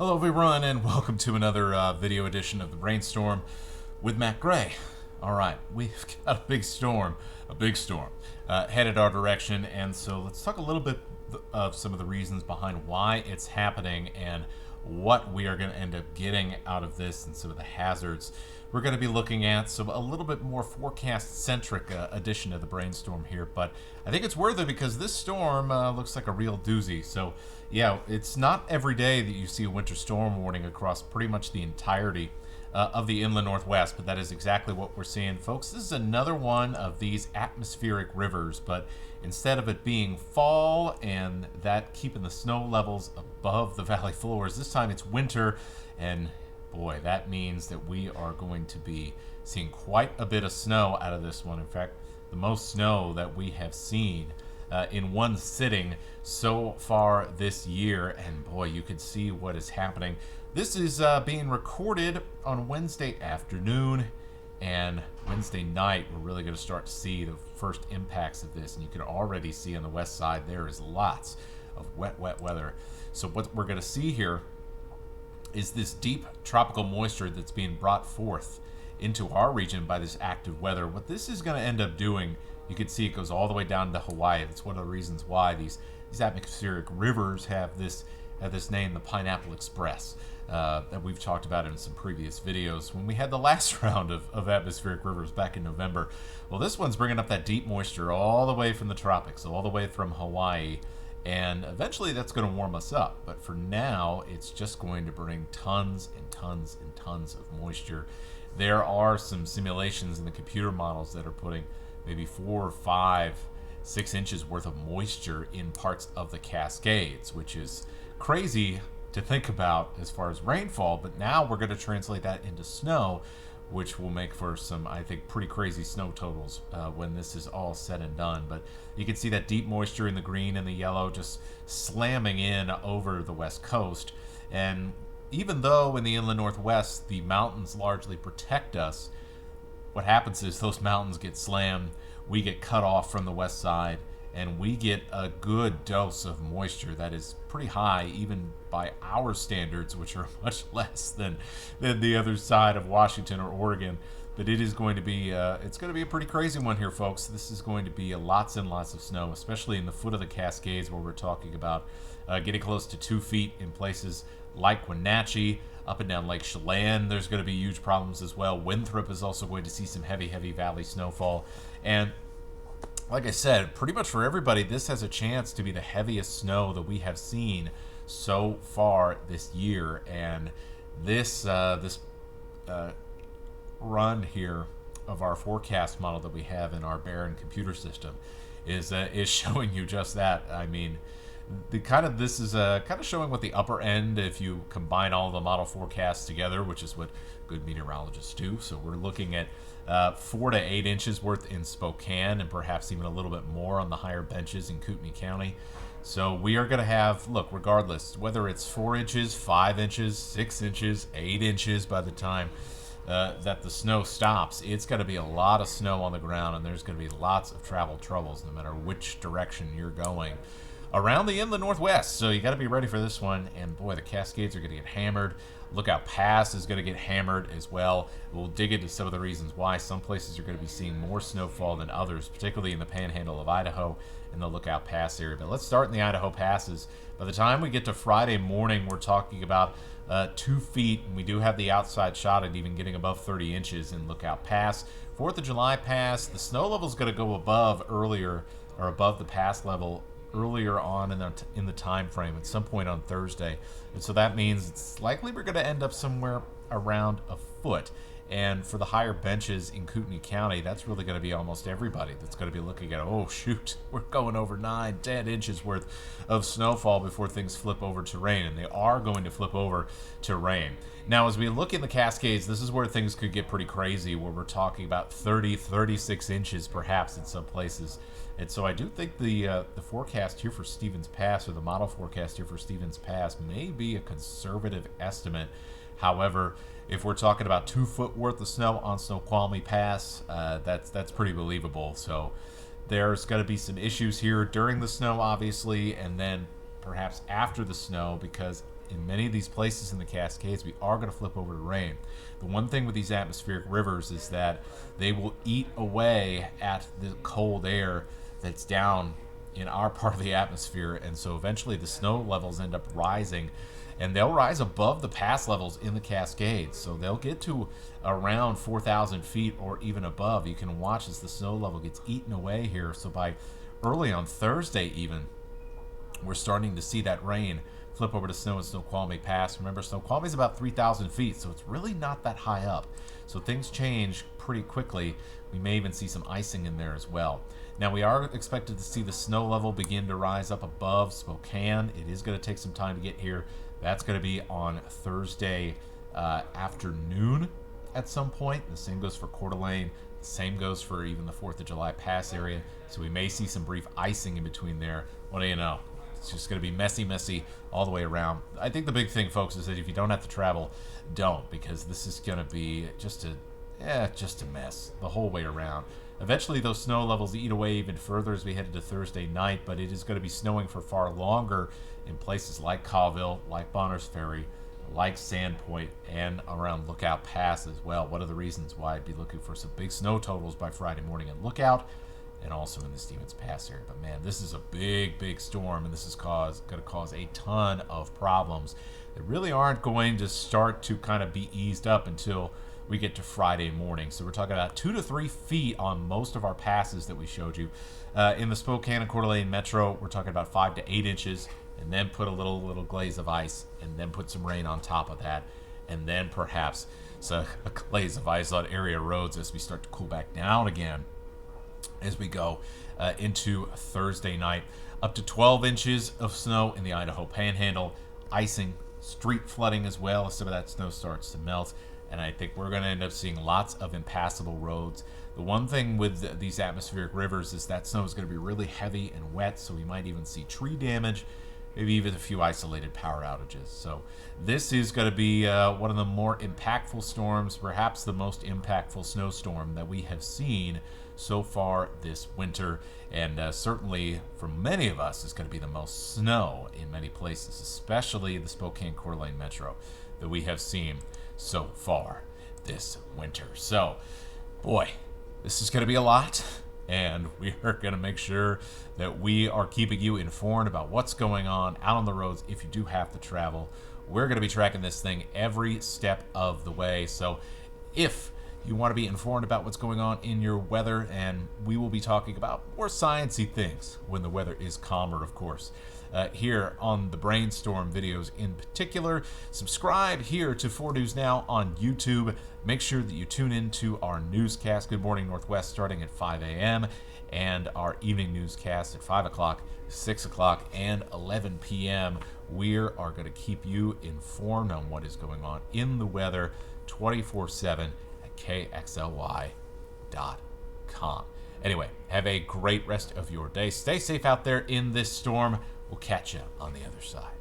Hello everyone and welcome to another video edition of the Brainstorm with Matt Gray. Alright, we've got a big storm headed our direction, and so let's talk a little bit of some of the reasons behind why it's happening and what we are going to end up getting out of this and some of the hazards we're going to be looking at. So a little bit more forecast-centric edition of the Brainstorm here, but I think it's worth it because this storm looks like a real doozy. So yeah, it's not every day that you see a winter storm warning across pretty much the entirety of the inland Northwest, but that is exactly what we're seeing, folks. This is another one of these atmospheric rivers, but instead of it being fall and that keeping the snow levels above the valley floors, this time it's winter, and boy, that means that we are going to be seeing quite a bit of snow out of this one. In fact, the most snow that we have seen in one sitting so far this year, and boy, you can see what is happening. This is being recorded on Wednesday afternoon, and Wednesday night we're really going to start to see the first impacts of this, and you can already see on the west side there is lots of wet weather. So what we're going to see here is this deep tropical moisture that's being brought forth into our region by this active weather. What this is going to end up doing, you can see it goes all the way down to Hawaii. That's one of the reasons why these atmospheric rivers have this name, the Pineapple Express, that we've talked about in some previous videos when we had the last round of atmospheric rivers back in November. Well, this one's bringing up that deep moisture all the way from the tropics, all the way from Hawaii, and eventually that's going to warm us up. But for now, it's just going to bring tons and tons and tons of moisture. There are some simulations in the computer models that are putting maybe 4, 5, 6 inches worth of moisture in parts of the Cascades, which is crazy to think about as far as rainfall. But now we're going to translate that into snow, which will make for some, I think, pretty crazy snow totals when this is all said and done. But you can see that deep moisture in the green and the yellow just slamming in over the west coast. And even though in the inland Northwest the mountains largely protect us, what happens is those mountains get slammed, we get cut off from the west side, and we get a good dose of moisture that is pretty high, even by our standards, which are much less than the other side of Washington or Oregon. But it is going to be it's going to be a pretty crazy one here, folks. This is going to be lots and lots of snow, especially in the foot of the Cascades, where we're talking about getting close to 2 feet in places like Wenatchee. Up and down Lake Chelan, there's going to be huge problems as well. Winthrop is also going to see some heavy valley snowfall. And like I said, pretty much for everybody, this has a chance to be the heaviest snow that we have seen so far this year. And this run here of our forecast model that we have in our Barron computer system is showing you just that. I mean, this is kind of showing what the upper end, if you combine all the model forecasts together, which is what good meteorologists do. So we're looking at 4 to 8 inches worth in Spokane, and perhaps even a little bit more on the higher benches in Kootenai County. So we are going to have, look, regardless, whether it's 4 inches, 5 inches, 6 inches, 8 inches by the time that the snow stops, it's going to be a lot of snow on the ground, and there's going to be lots of travel troubles no matter which direction you're going around the inland Northwest. So you got to be ready for this one. And boy, the Cascades are going to get hammered. Lookout Pass is going to get hammered as well. We'll dig into some of the reasons why. Some places are going to be seeing more snowfall than others, particularly in the panhandle of Idaho and the Lookout Pass area. But let's start in the Idaho passes. By the time we get to Friday morning, we're talking about 2 feet, and we do have the outside shot at even getting above 30 inches in Lookout Pass. 4th of July Pass, the snow level is going to go above the pass level earlier on in the time frame at some point on Thursday. And so that means it's likely we're going to end up somewhere around a foot. And for the higher benches in Kootenai County, that's really going to be almost everybody that's going to be looking at, oh shoot, we're going over 9, 10 inches worth of snowfall before things flip over to rain. And they are going to flip over to rain. Now, as we look in the Cascades, this is where things could get pretty crazy, where we're talking about 30, 36 inches perhaps in some places. And so I do think the forecast here for Stevens Pass, or the model forecast here for Stevens Pass, may be a conservative estimate. However, if we're talking about 2 foot worth of snow on Snoqualmie Pass, that's pretty believable. So there's going to be some issues here during the snow, obviously, and then perhaps after the snow, because in many of these places in the Cascades, we are going to flip over to rain. The one thing with these atmospheric rivers is that they will eat away at the cold air that's down in our part of the atmosphere, and so eventually the snow levels end up rising, and they'll rise above the pass levels in the Cascades. So they'll get to around 4,000 feet or even above. You can watch as the snow level gets eaten away here. So by early on Thursday even, we're starting to see that rain flip over to snow and Snoqualmie Pass. Remember, Snoqualmie is about 3,000 feet, so it's really not that high up. So things change pretty quickly. We may even see some icing in there as well. Now, we are expected to see the snow level begin to rise up above Spokane. It is going to take some time to get here. That's going to be on Thursday afternoon at some point. The same goes for Coeur d'Alene. The same goes for even the 4th of July Pass area. So we may see some brief icing in between there. What do you know? It's just going to be messy all the way around. I think the big thing, folks, is that if you don't have to travel, don't, because this is going to be just a mess the whole way around. Eventually, those snow levels eat away even further as we head into Thursday night, but it is going to be snowing for far longer in places like Colville, like Bonners Ferry, like Sandpoint, and around Lookout Pass as well. One of the reasons why I'd be looking for some big snow totals by Friday morning at Lookout, and also in the Stevens Pass area. But man, this is a big storm, and this is going to cause a ton of problems that really aren't going to start to kind of be eased up until we get to Friday morning. So we're talking about 2 to 3 feet on most of our passes that we showed you. In the Spokane and Coeur d'Alene Metro, we're talking about 5 to 8 inches, and then put a little glaze of ice, and then put some rain on top of that, and then perhaps a glaze of ice on area roads as we start to cool back down again as we go into Thursday night. Up to 12 inches of snow in the Idaho Panhandle, icing, street flooding as well as some of that snow starts to melt. And I think we're going to end up seeing lots of impassable roads. The one thing with these atmospheric rivers is that snow is going to be really heavy and wet, so we might even see tree damage, maybe even a few isolated power outages. So this is going to be one of the more impactful storms, perhaps the most impactful snowstorm that we have seen so far this winter, and certainly for many of us is going to be the most snow in many places, especially the Spokane Coeur d'Alene Metro, that we have seen so far this winter. So, boy, this is going to be a lot, and we are going to make sure that we are keeping you informed about what's going on out on the roads if you do have to travel. We're going to be tracking this thing every step of the way. So if you want to be informed about what's going on in your weather, and we will be talking about more sciencey things when the weather is calmer, of course, here on the Brainstorm videos in particular. Subscribe here to 4 News Now on YouTube. Make sure that you tune into our newscast, Good Morning Northwest, starting at 5 a.m., and our evening newscast at 5 o'clock, 6 o'clock, and 11 p.m. We are going to keep you informed on what is going on in the weather 24/7 at KXLY.com. Anyway, have a great rest of your day. Stay safe out there in this storm. We'll catch you on the other side.